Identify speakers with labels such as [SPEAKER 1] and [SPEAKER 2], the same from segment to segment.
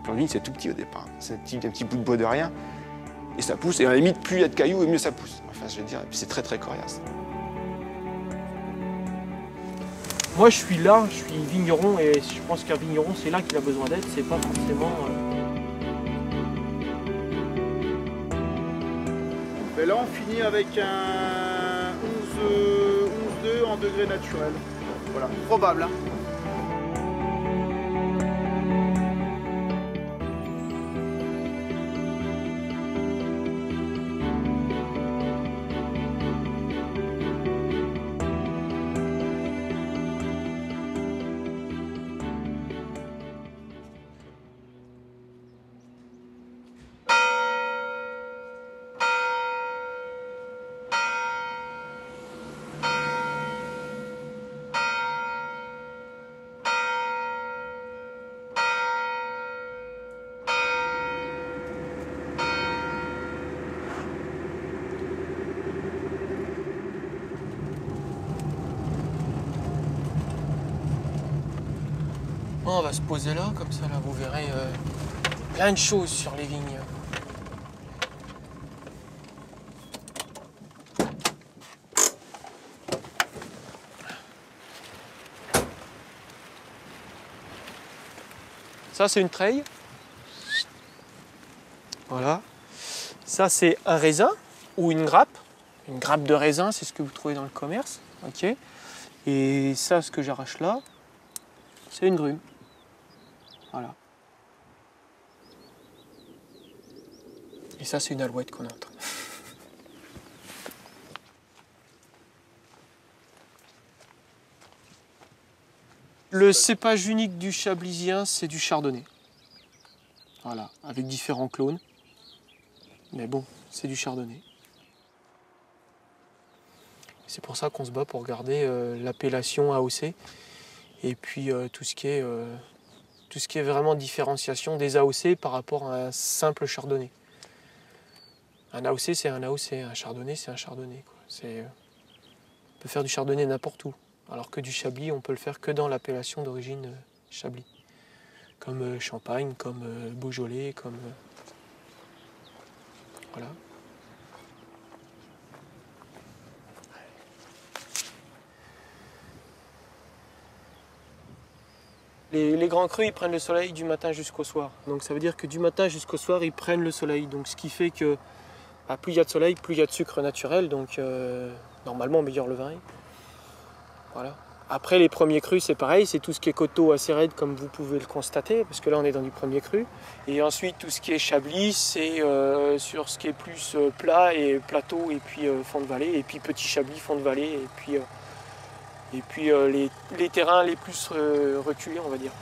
[SPEAKER 1] plan de vigne, c'est tout petit au départ. C'est un petit bout de bois de rien. Et ça pousse. Et à la limite, plus il y a de cailloux, et mieux ça pousse. Enfin, je veux dire, et puis c'est très très coriace.
[SPEAKER 2] Moi, je suis là, je suis vigneron, et je pense qu'un vigneron, c'est là qu'il a besoin d'être. C'est pas forcément...
[SPEAKER 3] Et là, on finit avec un 11,2 en degré naturel. Voilà, probable. Hein.
[SPEAKER 2] On va se poser là, comme ça, là, vous verrez plein de choses sur les vignes. Ça, c'est une treille. Voilà. Ça, c'est un raisin ou une grappe. Une grappe de raisin, c'est ce que vous trouvez dans le commerce. Ok. Et ça, ce que j'arrache là, c'est une grume. Voilà. Et ça, c'est une alouette qu'on entend. Le cépage unique du chablisien, c'est du chardonnay. Voilà, avec différents clones. Mais bon, c'est du chardonnay. C'est pour ça qu'on se bat pour garder l'appellation AOC. Et puis tout ce qui est vraiment différenciation des AOC par rapport à un simple chardonnay. Un AOC, c'est un AOC, un chardonnay, c'est un chardonnay, quoi. On peut faire du chardonnay n'importe où, alors que du chablis, on peut le faire que dans l'appellation d'origine chablis. Comme Champagne, comme Beaujolais, comme... voilà. Les grands crus, ils prennent le soleil du matin jusqu'au soir. Donc ça veut dire que du matin jusqu'au soir, ils prennent le soleil. Donc ce qui fait que plus il y a de soleil, plus il y a de sucre naturel. Donc normalement, meilleur le vin est. Voilà. Après, les premiers crus, c'est pareil. C'est tout ce qui est coteaux assez raide, comme vous pouvez le constater. Parce que là, on est dans du premier cru. Et ensuite, tout ce qui est chablis, c'est sur ce qui est plus plat et plateau. Et puis fond de vallée. Et puis petit chablis, fond de vallée. Et puis les terrains les plus reculés, on va dire.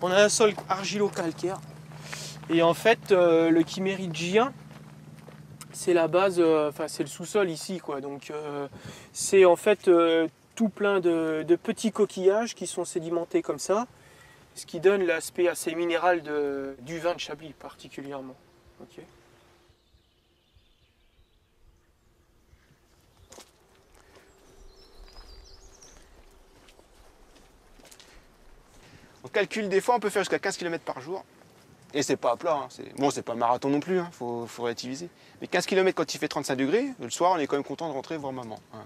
[SPEAKER 2] On a un sol argilo-calcaire. Et en fait, le chiméridgien, c'est la base, c'est le sous-sol ici, quoi. Donc c'est en fait tout plein de petits coquillages qui sont sédimentés comme ça. Ce qui donne l'aspect assez minéral du vin de Chablis particulièrement. Okay.
[SPEAKER 1] On calcule des fois, on peut faire jusqu'à 15 km par jour. Et c'est pas à plat, hein. Bon, c'est pas un marathon non plus, hein. Faut relativiser. Mais 15 km quand il fait 35 degrés, le soir, on est quand même content de rentrer voir maman. Hein.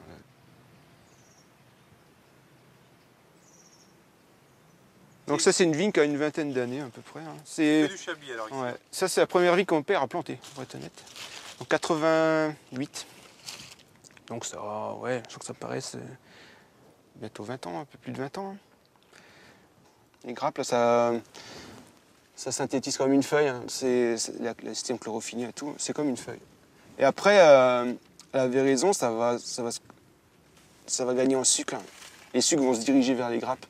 [SPEAKER 1] Donc ça, c'est une vigne qui a une vingtaine d'années à peu près. Hein. C'est
[SPEAKER 3] du Chablis alors ici.
[SPEAKER 1] Ouais. Ça, c'est la première vigne que mon père a plantée, pour être honnête. En 88. Donc ça, ouais, je crois que ça paraît bientôt 20 ans, un peu plus de 20 ans. Hein. Les grappes, là, ça synthétise comme une feuille. Hein. C'est la système chlorophyllien et tout, c'est comme une feuille. Et après, à la véraison, ça va gagner en sucre. Hein. Les sucres vont se diriger vers les grappes.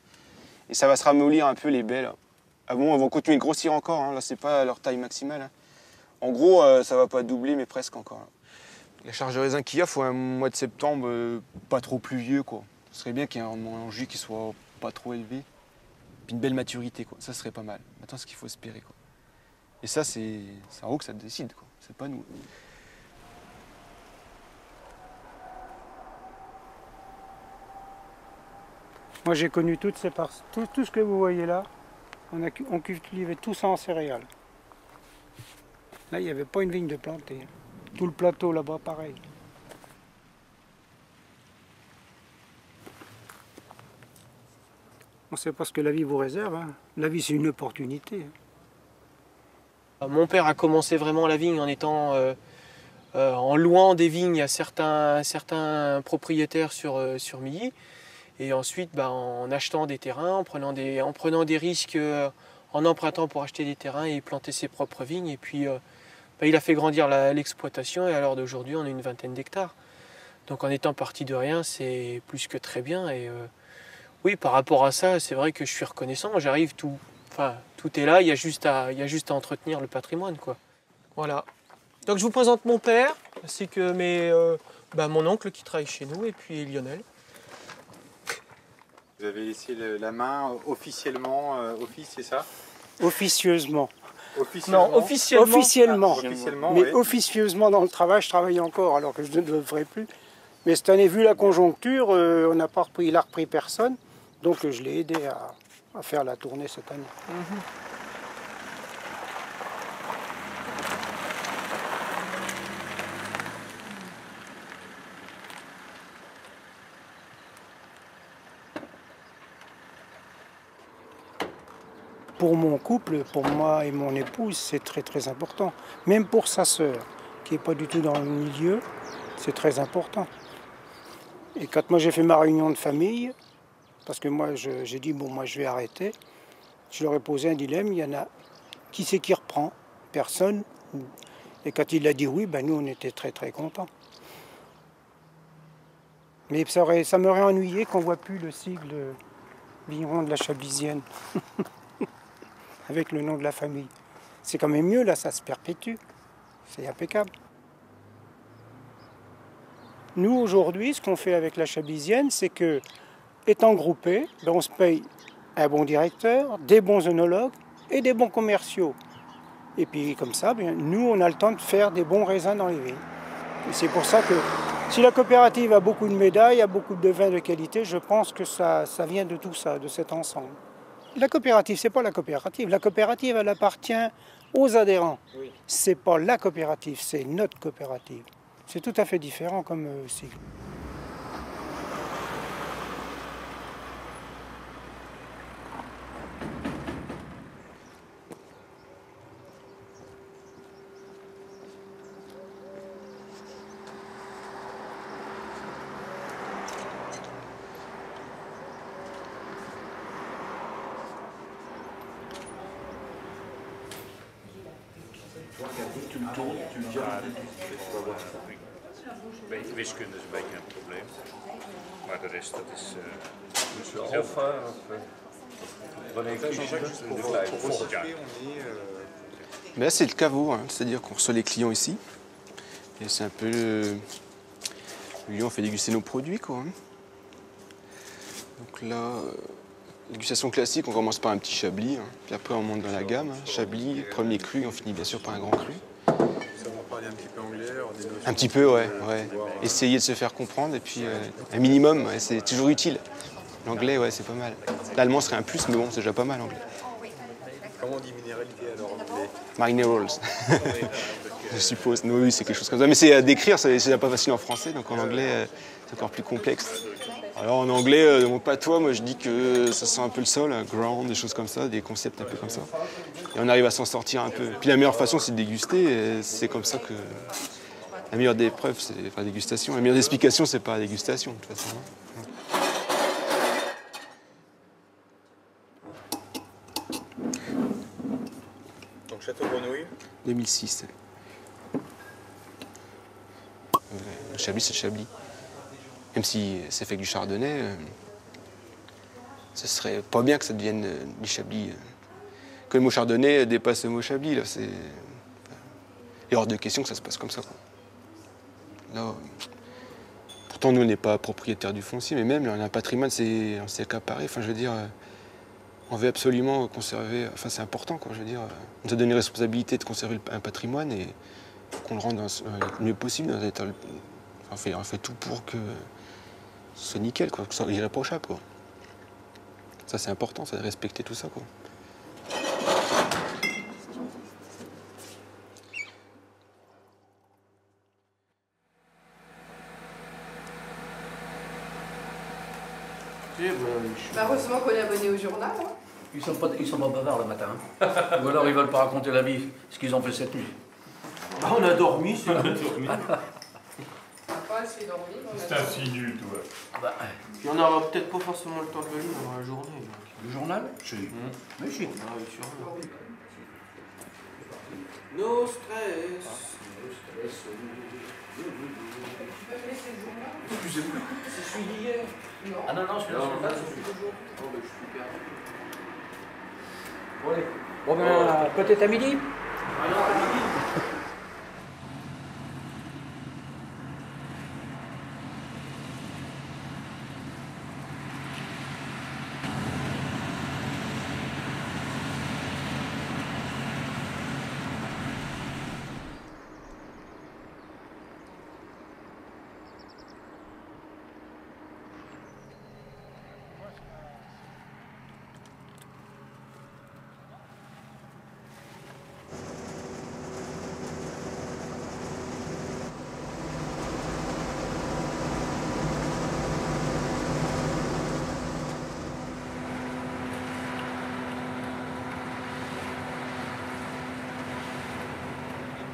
[SPEAKER 1] Et ça va se ramollir un peu les baies. Là. Ah bon, elles vont continuer de grossir encore. Hein. Là, c'est pas leur taille maximale. Hein. En gros, ça va pas doubler, mais presque encore. Là. La charge de raisin qu'il y a, il faut un mois de septembre pas trop pluvieux, quoi. Ce serait bien qu'il y ait un jus qui soit pas trop élevé. Puis une belle maturité, quoi. Ça serait pas mal. Maintenant, ce qu'il faut espérer, quoi. Et ça, c'est en haut que ça décide, quoi. C'est pas nous.
[SPEAKER 4] Moi j'ai connu toutes ces parcelles, tout ce que vous voyez là, on cultivait tout ça en céréales. Là il n'y avait pas une vigne de plantée. Tout le plateau là-bas pareil. On ne sait pas ce que la vie vous réserve. Hein. La vie c'est une opportunité.
[SPEAKER 2] Mon père a commencé vraiment la vigne en étant en louant des vignes à certains propriétaires sur Milly. Et ensuite, en achetant des terrains, en prenant des risques, en empruntant pour acheter des terrains et planter ses propres vignes. Et puis, il a fait grandir l'exploitation et à l'heure d'aujourd'hui, on a une vingtaine d'hectares. Donc en étant parti de rien, c'est plus que très bien. Et oui, par rapport à ça, c'est vrai que je suis reconnaissant. J'arrive, tout est là, il y a juste à entretenir le patrimoine, quoi. Voilà. Donc je vous présente mon père, ainsi que mon oncle qui travaille chez nous, et puis Lionel.
[SPEAKER 5] Vous avez laissé la main officiellement, c'est ça?
[SPEAKER 4] Officieusement.
[SPEAKER 2] Non, officiellement.
[SPEAKER 4] Mais
[SPEAKER 5] oui.
[SPEAKER 4] officieusement dans le travail, je travaille encore alors que je ne le ferai plus. Mais cette année, vu la conjoncture, il n'a repris personne. Donc je l'ai aidé à faire la tournée cette année. Pour mon couple, pour moi et mon épouse, c'est très très important. Même pour sa sœur, qui n'est pas du tout dans le milieu, c'est très important. Et quand moi j'ai fait ma réunion de famille, parce que moi j'ai dit, bon moi je vais arrêter, je leur ai posé un dilemme, il y en a, qui c'est qui reprend? Personne. Et quand il a dit oui, nous on était très très contents. Mais ça m'aurait ennuyé qu'on ne voit plus le sigle vigneron de la Chablisienne. Avec le nom de la famille. C'est quand même mieux, là, ça se perpétue. C'est impeccable. Nous, aujourd'hui, ce qu'on fait avec la Chablisienne, c'est que, étant groupés, on se paye un bon directeur, des bons œnologues et des bons commerciaux. Et puis, comme ça, nous, on a le temps de faire des bons raisins dans les vignes. Et c'est pour ça que, si la coopérative a beaucoup de médailles, a beaucoup de vins de qualité, je pense que ça vient de tout ça, de cet ensemble. La coopérative, c'est pas la coopérative. La coopérative, elle appartient aux adhérents. Oui. C'est pas la coopérative, c'est notre coopérative. C'est tout à fait différent comme sigle.
[SPEAKER 6] Wiskunde is een beetje een probleem. Maar de rest, dat is...
[SPEAKER 7] Monsieur Alpha,
[SPEAKER 6] volgend jaar.
[SPEAKER 1] Mais là, c'est le caveau, hein. C'est-à-dire qu'on reçoit les clients ici. Et c'est un peu le lieu où on fait déguster nos produits, quoi. Donc là, dégustation classique, on commence par un petit chablis, hein. Puis après on monte dans la gamme, hein. Chablis, premier cru, on finit bien sûr par un grand cru.
[SPEAKER 5] Ça va parler un petit peu anglais, alors des notions.
[SPEAKER 1] Un petit peu, ouais. Essayer de se faire comprendre, et puis un minimum, ouais, c'est toujours utile. L'anglais, ouais, c'est pas mal. L'allemand serait un plus, mais bon, c'est déjà pas mal, l'anglais.
[SPEAKER 5] Comment on dit minéralité alors en anglais?
[SPEAKER 1] Minerals. Je suppose. Oui, c'est quelque chose comme ça. Mais c'est à décrire, c'est déjà pas facile en français, donc en anglais, c'est encore plus complexe. Alors en anglais, dans mon patois, moi je dis que ça sent un peu le sol, ground, des choses comme ça, des concepts un peu comme ça. Et on arrive à s'en sortir un peu. Puis la meilleure façon, c'est de déguster, et c'est comme ça que... La meilleure des preuves, c'est la dégustation. La meilleure des explications, c'est pas la dégustation, de toute façon.
[SPEAKER 5] Donc Château Grenouille
[SPEAKER 1] 2006. Le Chablis, c'est le Chablis. Même si c'est fait avec du chardonnay, ce serait pas bien que ça devienne du Chablis. Que le mot chardonnay dépasse le mot Chablis, là, c'est... Il est hors de question que ça se passe comme ça, quoi. Là, pourtant, nous, on n'est pas propriétaire du foncier, mais même, on a un patrimoine, on s'est accaparé. Enfin, je veux dire, on veut absolument conserver... Enfin, c'est important, quoi, je veux dire. On nous a donné la responsabilité de conserver un patrimoine et qu'on le rende le mieux possible, dans un état... On fait tout pour que ce soit nickel, quoi, que ce soit irréprochable, quoi. Ça c'est important, c'est de respecter tout ça quoi.
[SPEAKER 8] Heureusement qu'on est abonné au journal. Hein.
[SPEAKER 9] Ils sont pas bavards le matin. Hein. Ou alors ils veulent pas raconter la vie, ce qu'ils ont fait cette nuit.
[SPEAKER 2] Bah, on a dormi, c'est
[SPEAKER 6] On a dormi.
[SPEAKER 8] Pas assez dormi.
[SPEAKER 6] C'est un signe, toi.
[SPEAKER 9] Bah,
[SPEAKER 2] puis on n'aura peut-être pas forcément le temps de le lire dans la journée. Donc.
[SPEAKER 9] le journal? Mais si.
[SPEAKER 2] Ah oui, sûrement. No stress.
[SPEAKER 9] Excusez-moi.
[SPEAKER 2] C'est celui d'hier.
[SPEAKER 9] Ah non, non, celui-là, c'est pas
[SPEAKER 2] toujours. Oh, bah, je suis perdu.
[SPEAKER 9] Bon, allez. Bon, ben, peut-être à midi?
[SPEAKER 2] Ah non, à midi.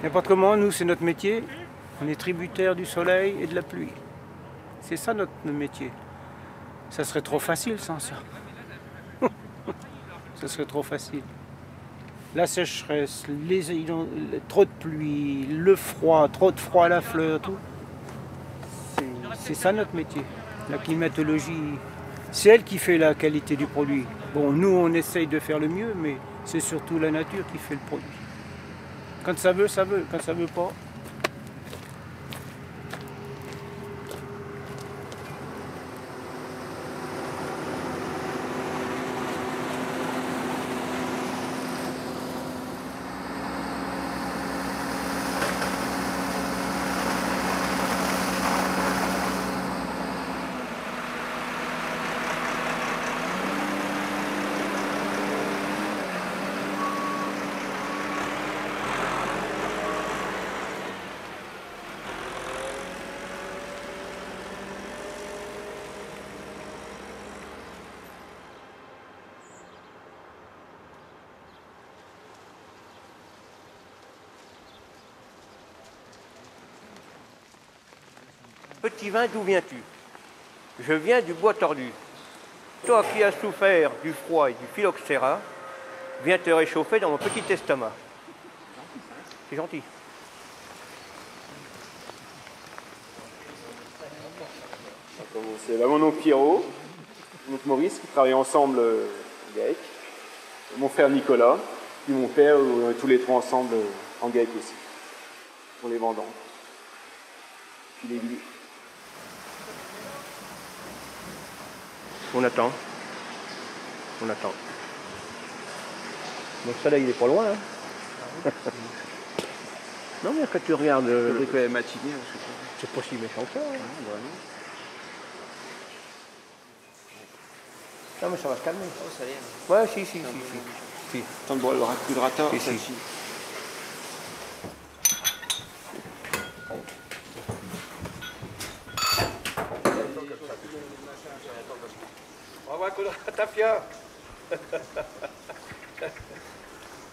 [SPEAKER 4] N'importe comment, nous, c'est notre métier. On est tributaire du soleil et de la pluie. C'est ça notre métier. Ça serait trop facile sans ça. Ça serait trop facile. La sécheresse, trop de pluie, le froid, trop de froid à la fleur, tout. C'est ça notre métier. La climatologie, c'est elle qui fait la qualité du produit. Bon, nous, on essaye de faire le mieux, mais c'est surtout la nature qui fait le produit. Quand ça veut, ça veut. Quand ça veut pas.
[SPEAKER 10] Petit vin, d'où viens-tu? Je viens du bois tordu. Toi qui as souffert du froid et du phylloxéra, viens te réchauffer dans mon petit estomac. C'est gentil.
[SPEAKER 11] C'est là mon oncle Pierrot, mon oncle Maurice, qui travaillent ensemble en GAEC, mon frère Nicolas, puis mon père, on est tous les trois ensemble en GAEC aussi, pour les vendanges. Puis l'église.
[SPEAKER 10] On attend. On attend. Le soleil, il est pas loin. Hein. Non, mais quand tu regardes...
[SPEAKER 1] C'est la matinée,
[SPEAKER 10] c'est pas si méchant que ça. Hein. Non, mais ça va se calmer.
[SPEAKER 8] Oh, ça vient.
[SPEAKER 10] Ouais, si.
[SPEAKER 1] Tant de boire le coup de rata.
[SPEAKER 10] Si. On va un coup de ratafia.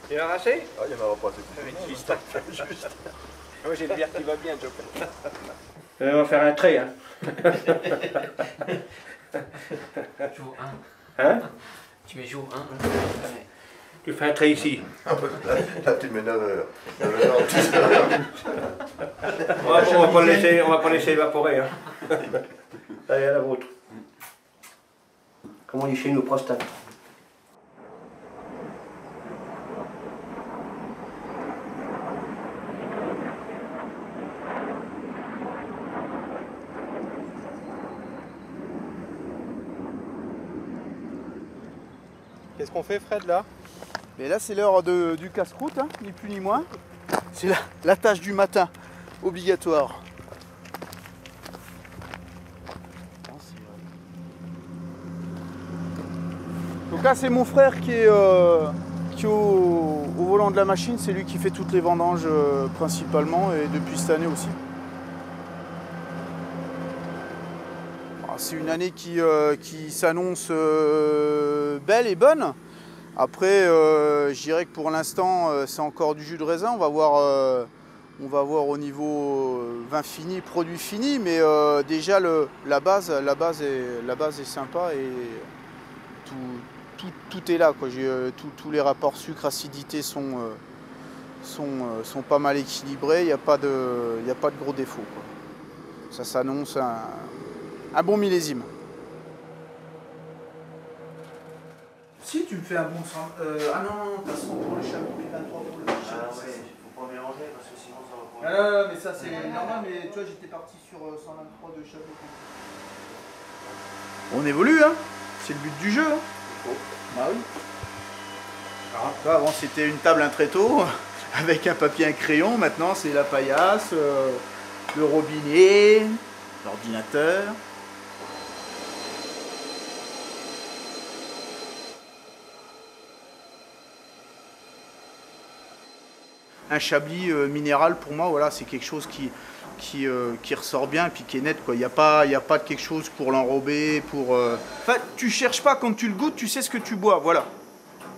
[SPEAKER 10] Il en a assez?
[SPEAKER 7] Ah, il y en aura pas assez.
[SPEAKER 10] Juste.
[SPEAKER 1] Ah ouais, j'ai le bière qui va bien, Joe.
[SPEAKER 10] On va faire un trait, hein.
[SPEAKER 2] Jour 1.
[SPEAKER 10] Hein?
[SPEAKER 2] Tu mets jour 1.
[SPEAKER 10] Tu fais un trait ici.
[SPEAKER 7] Là, tu mets 9 heures.
[SPEAKER 10] On va pas laisser évaporer. Hein. Allez, à la vôtre. Comment on dit chez nous, prostate?
[SPEAKER 3] Qu'est-ce qu'on fait, Fred, là? Mais là, c'est l'heure du casse-croûte, hein, ni plus ni moins. C'est la tâche du matin, obligatoire. Donc là, c'est mon frère qui est au volant de la machine. C'est lui qui fait toutes les vendanges principalement et depuis cette année aussi. C'est une année qui s'annonce belle et bonne. Après, je dirais que pour l'instant, c'est encore du jus de raisin. On va voir au niveau vin fini, produit fini, mais déjà la base est sympa et tout est là, quoi. Tous les rapports sucre-acidité sont pas mal équilibrés. Il n'y a pas de gros défauts, quoi. Ça s'annonce un bon millésime. Si tu me fais un bon sang. Ah non, t'as 100 pour le Chablis, 23 pour le Chablis.
[SPEAKER 12] Ah ouais, faut pas mélanger parce que sinon ça va pas.
[SPEAKER 3] Ah non, mais ça c'est normal, mais tu vois, j'étais parti sur 123 de Chablis. On évolue, hein. C'est le but du jeu. Hein. Bah oui. Là, avant c'était une table, un tréteau, avec un papier, un crayon. Maintenant c'est la paillasse, le robinet, l'ordinateur. Un Chablis minéral, pour moi, voilà, c'est quelque chose qui ressort bien et puis qui est net, quoi. Il n'y a pas de quelque chose pour l'enrober, pour... Enfin, tu cherches pas, quand tu le goûtes, tu sais ce que tu bois, voilà.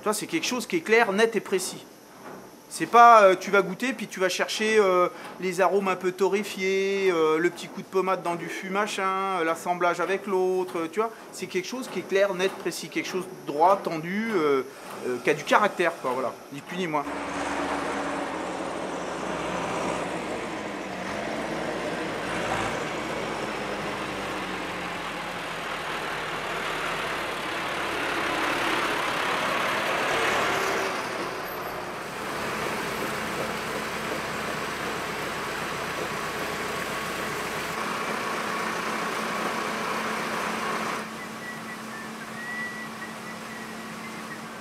[SPEAKER 3] Toi, c'est quelque chose qui est clair, net et précis. C'est pas, tu vas goûter, puis tu vas chercher les arômes un peu torréfiés, le petit coup de pommade dans du fût, machin, l'assemblage avec l'autre, tu vois. C'est quelque chose qui est clair, net, précis, quelque chose de droit, tendu, qui a du caractère, quoi, voilà, ni plus ni moins.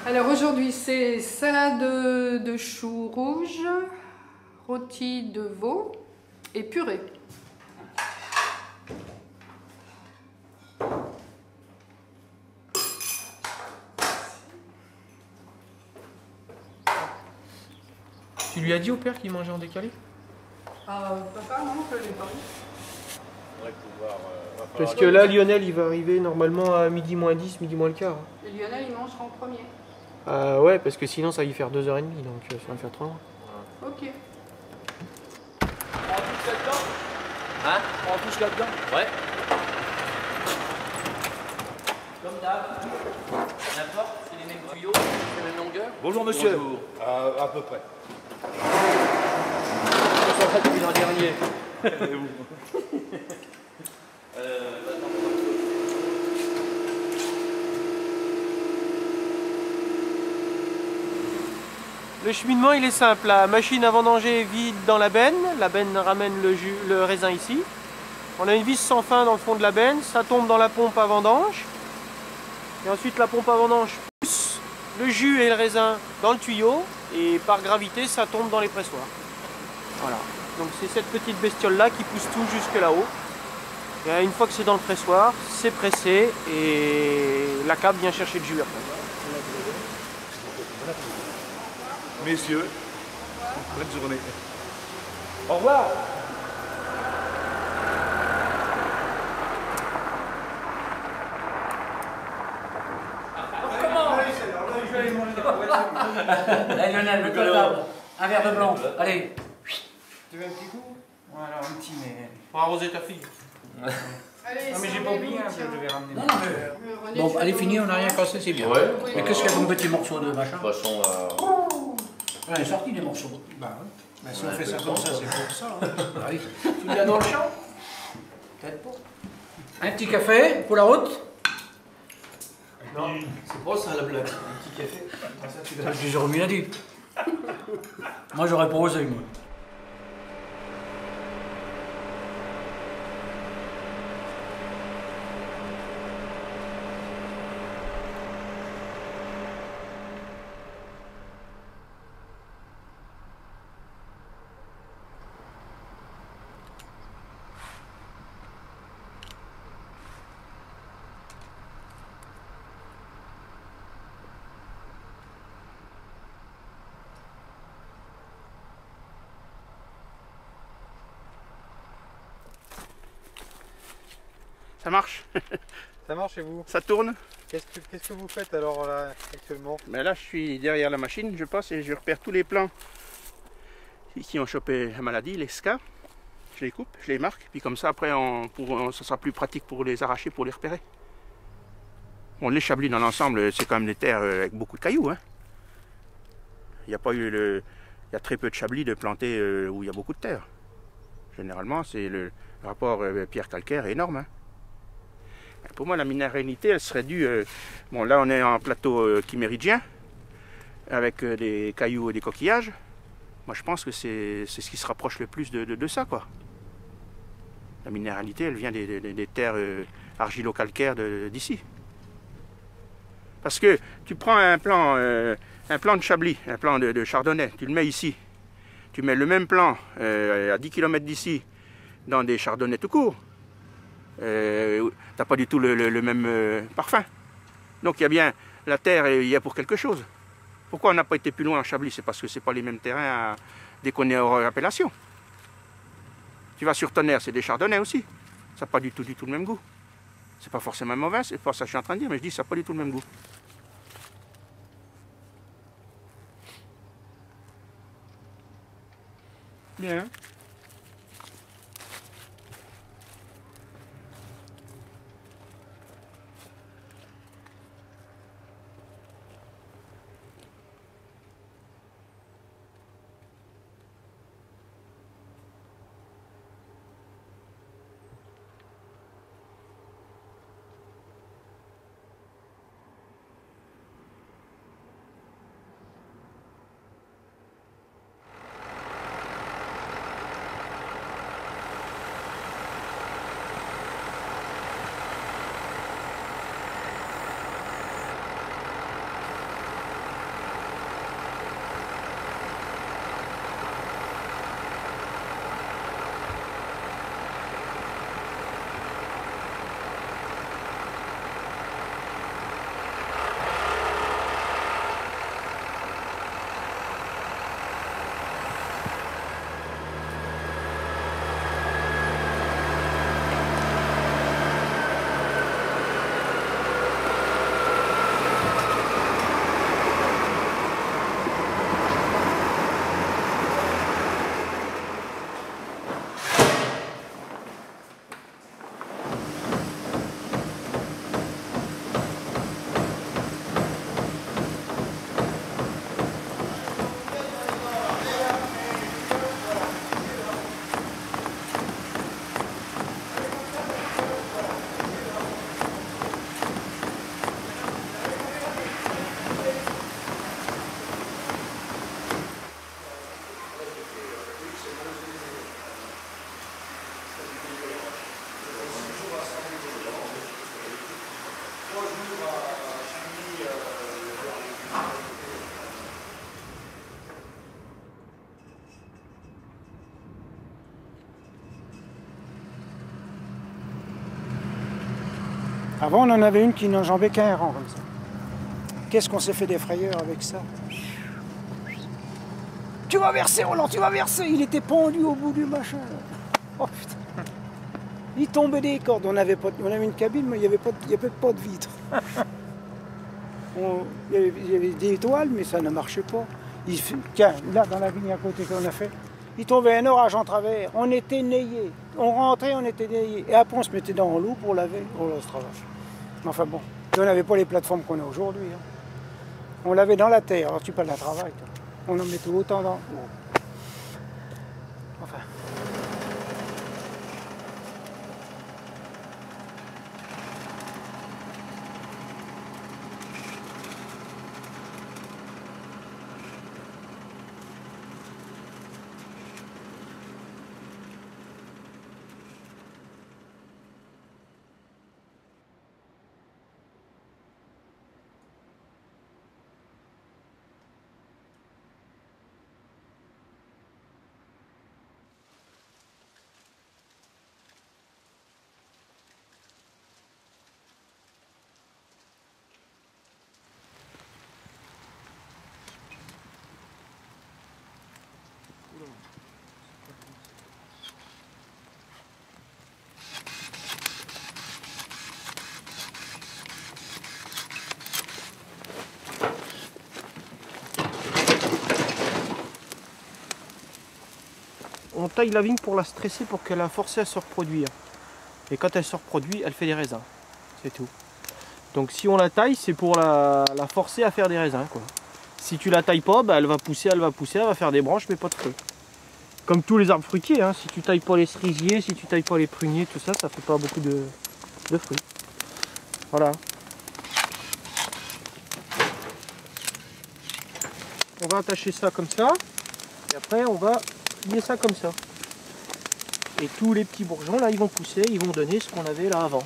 [SPEAKER 8] Alors aujourd'hui, c'est salade de choux rouges, rôti de veau et purée.
[SPEAKER 2] Tu lui as dit au père qu'il mangeait en décalé?
[SPEAKER 8] Papa, non, je l'ai pas dit.
[SPEAKER 2] Parce que là, Lionel, il va arriver normalement à midi moins 10, midi moins le quart.
[SPEAKER 8] Et Lionel, il mangera en premier.
[SPEAKER 2] Ouais, parce que sinon, ça va y faire 2h30, donc ça va faire 3 heures.
[SPEAKER 8] Ok.
[SPEAKER 9] On touche là-dedans? Hein? On touche là-dedans? Ouais. Comme d'hab. N'importe, c'est les mêmes tuyaux, c'est la même longueur.
[SPEAKER 12] Bonjour monsieur.
[SPEAKER 9] Bonjour.
[SPEAKER 12] À peu près.
[SPEAKER 9] On s'en fait depuis l'an dernier.
[SPEAKER 2] Le cheminement, il est simple. La machine à vendanger est vide dans la benne ramène le raisin ici. On a une vis sans fin dans le fond de la benne, ça tombe dans la pompe à vendange. Et ensuite, la pompe à vendange pousse le jus et le raisin dans le tuyau. Et par gravité, ça tombe dans les pressoirs. Voilà. Donc c'est cette petite bestiole-là qui pousse tout jusque là-haut. Et une fois que c'est dans le pressoir, c'est pressé et la cape vient chercher le jus après.
[SPEAKER 12] Messieurs, bonne journée. Au revoir.
[SPEAKER 9] Allez Lionel, mets-toi là. Un verre de blanc. Allez.
[SPEAKER 4] Tu veux un petit coup? Voilà, un petit, mais...
[SPEAKER 2] Pour arroser ta fille.
[SPEAKER 8] Allez,
[SPEAKER 4] Non mais j'ai pas oublié, hein, je vais ramener.
[SPEAKER 9] Non, mais... Bon, allez, fini, on n'a rien cassé, c'est bien. Ouais. Mais qu'est-ce qu'il y a comme petit morceau de machin?
[SPEAKER 6] De toute façon,
[SPEAKER 9] On est sorti des morceaux.
[SPEAKER 4] Bah oui. Bah, si on fait ça comme ça, c'est pour ça. Hein.
[SPEAKER 9] Ah oui. Tu viens dans le champ? Peut-être pas. Un petit café pour la route?
[SPEAKER 2] Non, c'est pas ça la blague. Un petit café.
[SPEAKER 9] J'aurais mieux dit. Moi, j'aurais pas osé, moi.
[SPEAKER 13] Ça marche?
[SPEAKER 5] Ça marche et vous?
[SPEAKER 13] Ça tourne?
[SPEAKER 5] Qu'est-ce que vous faites alors là actuellement?
[SPEAKER 13] Ben là je suis derrière la machine, je passe et je repère tous les plants qui ont chopé la maladie, les SCA. Je les coupe, je les marque, puis comme ça après ça sera plus pratique pour les arracher, pour les repérer. Bon, les chablis dans l'ensemble, c'est quand même des terres avec beaucoup de cailloux. Hein. Il n'y a pas eu il y a très peu de chablis de plantés où il y a beaucoup de terre. Généralement, c'est le rapport pierre calcaire est énorme. Hein. Pour moi, la minéralité, elle serait due. Bon, là, on est en plateau chiméridien, avec des cailloux et des coquillages. Moi, je pense que c'est ce qui se rapproche le plus de ça, quoi. La minéralité, elle vient des terres argilo-calcaires d'ici. Parce que tu prends un plan de Chablis, un plan de Chardonnay, tu le mets ici. Tu mets le même plan à 10 km d'ici, dans des Chardonnays tout court. T'as pas du tout le même parfum. Donc il y a bien, la terre il y a pour quelque chose. Pourquoi on n'a pas été plus loin en Chablis? C'est parce que c'est pas les mêmes terrains dès qu'on est hors appellation. Tu vas sur Tonnerre, c'est des Chardonnays aussi. Ça n'a pas du tout le même goût. C'est pas forcément mauvais, c'est pas ça que je suis en train de dire, mais je dis ça n'a pas du tout le même goût. Bien.
[SPEAKER 4] Avant, on en avait une qui n'enjambait qu'un rang comme ça. Qu'est-ce qu'on s'est fait des frayeurs avec ça? Tu vas verser, Roland, tu vas verser! Il était pendu au bout du machin. Oh putain! Il tombait des cordes. On avait une cabine, mais il n'y avait pas de vitre. Il y avait des étoiles, mais ça ne marchait pas. Tiens, là, dans la vigne à côté qu'on a fait, il tombait un orage en travers. On était nayés. On rentrait, on était nayés. Et après, on se mettait dans l'eau pour laver. Oh là, ce travail. Mais enfin bon, on n'avait pas les plateformes qu'on a aujourd'hui. Hein. On lavait dans la terre. Alors tu parles d'un travail, toi. On en mettait autant dans... Bon. Enfin...
[SPEAKER 2] on taille la vigne pour la stresser, pour qu'elle a forcé à se reproduire. Et quand elle se reproduit, elle fait des raisins. C'est tout. Donc si on la taille, c'est pour la forcer à faire des raisins, quoi. Si tu la tailles pas, bah, elle va pousser, elle va faire des branches, mais pas de fruits. Comme tous les arbres fruitiers, hein. Si tu tailles pas les cerisiers, si tu tailles pas les pruniers, tout ça, ça fait pas beaucoup de fruits. Voilà. On va attacher ça comme ça, et après on va plier ça comme ça. Et tous les petits bourgeons là, ils vont pousser, ils vont donner ce qu'on avait là avant.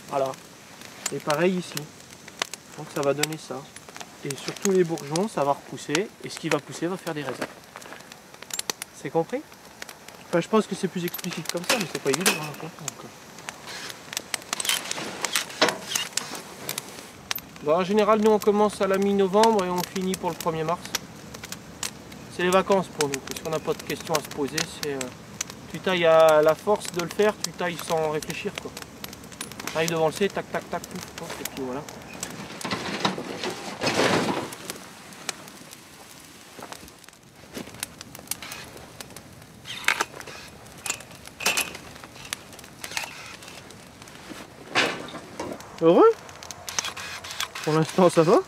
[SPEAKER 2] Voilà. Et pareil ici. Donc ça va donner ça. Et sur tous les bourgeons, ça va repousser, et ce qui va pousser va faire des raisins. C'est compris? Enfin, je pense que c'est plus explicite comme ça, mais c'est pas évident. Hein, bon, en général, nous on commence à la mi-novembre et on finit pour le 1er mars. C'est les vacances pour nous, puisqu'on n'a pas de questions à se poser. Tu tailles à la force de le faire, tu tailles sans réfléchir, quoi. Tu arrives devant le C, tac, tac, tac, pouf, et puis voilà. Heureux? Pour l'instant ça va.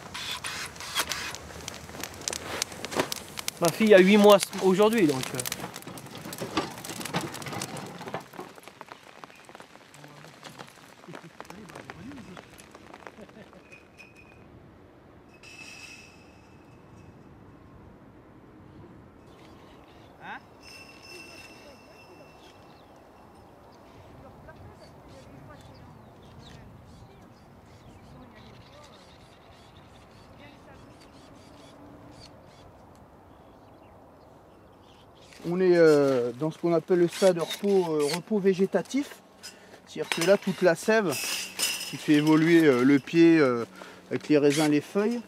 [SPEAKER 2] Ma fille a 8 mois aujourd'hui, donc...
[SPEAKER 3] On est dans ce qu'on appelle le stade repos végétatif. C'est-à-dire que là, toute la sève qui fait évoluer le pied avec les raisins, les feuilles.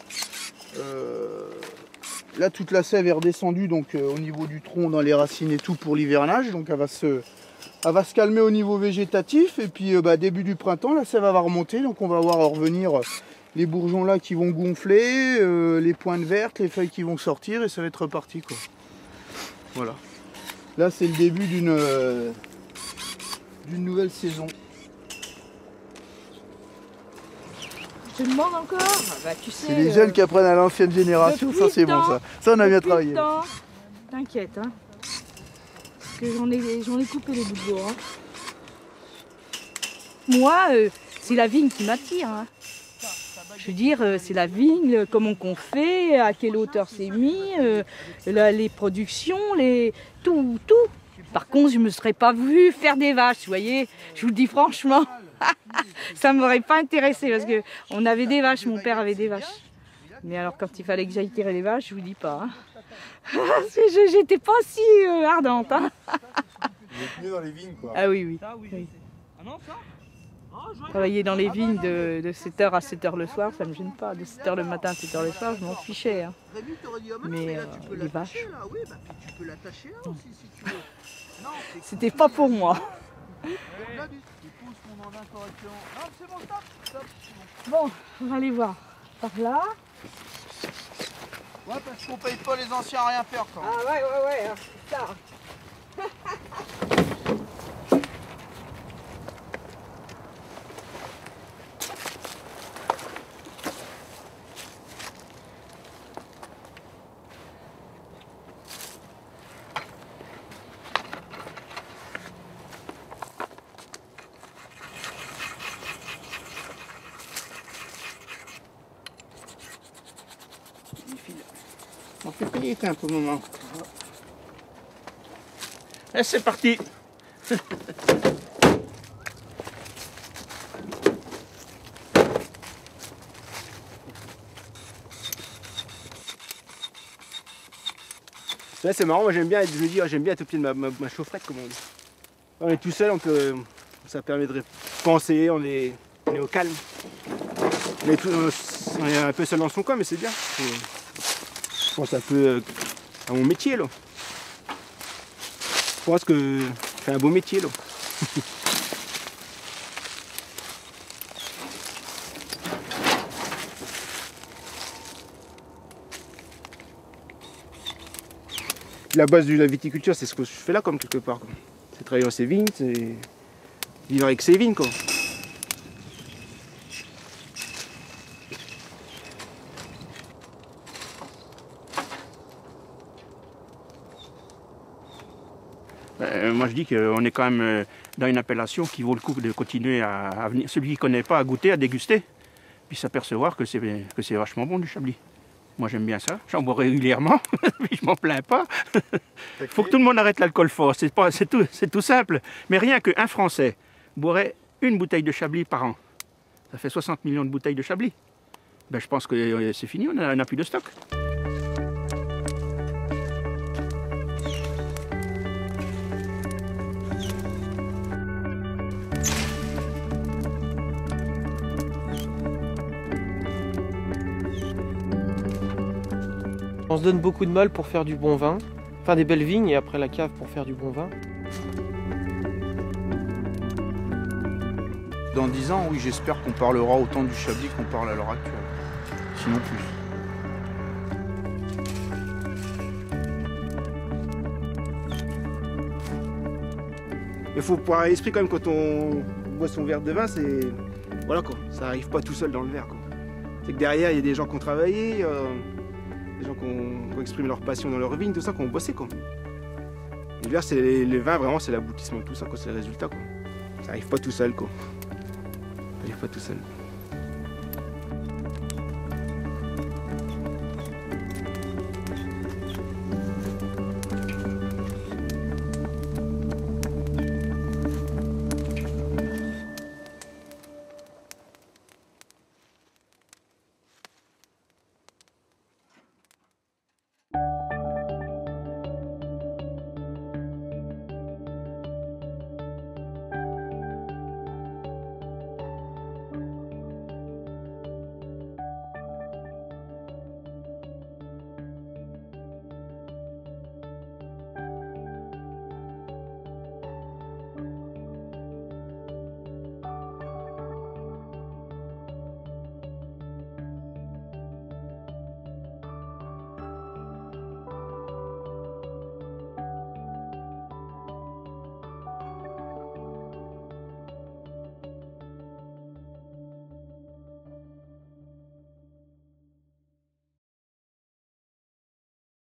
[SPEAKER 3] Là, toute la sève est redescendue donc, au niveau du tronc, dans les racines et tout pour l'hivernage. Donc elle va se calmer au niveau végétatif. Et puis début du printemps, la sève va remonter. Donc on va voir revenir les bourgeons là qui vont gonfler, les pointes vertes, les feuilles qui vont sortir et ça va être reparti, quoi. Voilà. Là, c'est le début d'une nouvelle saison.
[SPEAKER 14] Je te demande encore, bah, tu sais...
[SPEAKER 3] C'est les jeunes qui apprennent à l'ancienne génération, ça c'est bon ça. Ça on a bien travaillé.
[SPEAKER 14] T'inquiète, hein. Parce que j'en ai coupé les bouts de bois. Hein. Moi, c'est la vigne qui m'attire. Hein. Je veux dire, c'est la vigne, comment qu'on fait, à quelle hauteur c'est mis, les productions, tout. Par contre, je ne me serais pas vue faire des vaches, vous voyez. Je vous le dis franchement, ça ne m'aurait pas intéressé parce qu'on avait des vaches, mon père avait des vaches. Mais alors quand il fallait que j'aille tirer les vaches, je vous dis pas. Hein. J'étais pas si ardente. Hein.
[SPEAKER 12] Vous êtes mieux dans les vignes, quoi.
[SPEAKER 14] Ah oui. Travailler dans les vignes de 7h à 7h le soir, ça me gêne pas. De 7h le matin à 7h le soir, je m'en fichais. Hein. Mais les vaches, c'était pas pour moi. Bon, on va aller voir par là.
[SPEAKER 3] Ouais, parce qu'on paye pas les anciens à rien faire, quand même.
[SPEAKER 14] Ah ouais, c'est ça.
[SPEAKER 13] On fait payer un peu le moment. Et c'est parti. Ouais, c'est marrant, moi j'aime bien être, j'aime bien être au pied de ma chaufferette, comme on dit. On est tout seul, donc ça permet de penser, on est au calme. On est un peu seul dans son coin, mais c'est bien. Je pense un peu à mon métier là. Je pense que c'est un beau métier là. la base de la viticulture, c'est ce que je fais là, comme quelque part. C'est travailler dans ses vignes, c'est vivre avec ses vignes, quoi. Moi je dis qu'on est quand même dans une appellation qui vaut le coup de continuer à venir. Celui qui ne connaît pas, à goûter, à déguster, puis s'apercevoir que c'est vachement bon du Chablis. Moi j'aime bien ça, j'en bois régulièrement, puis je m'en plains pas. Il faut que tout le monde arrête l'alcool fort, c'est tout simple. Mais rien qu'un Français boirait une bouteille de Chablis par an, ça fait 60 millions de bouteilles de Chablis. Ben, je pense que c'est fini, on n'a plus de stock.
[SPEAKER 2] On se donne beaucoup de mal pour faire du bon vin, faire des belles vignes et après la cave pour faire du bon vin.
[SPEAKER 3] Dans 10 ans, oui, j'espère qu'on parlera autant du Chablis qu'on parle à l'heure actuelle. Sinon plus.
[SPEAKER 13] Il faut avoir l'esprit quand même quand on boit son verre de vin, c'est... Voilà quoi, ça arrive pas tout seul dans le verre quoi. C'est que derrière il y a des gens qui ont travaillé, des gens qui ont exprimé leur passion dans leur vigne, tout ça, qui ont bossé quoi. Et le verre, c'est le vin vraiment c'est l'aboutissement de tout ça, c'est le résultat quoi. Ça arrive pas tout seul quoi. Ça arrive pas tout seul.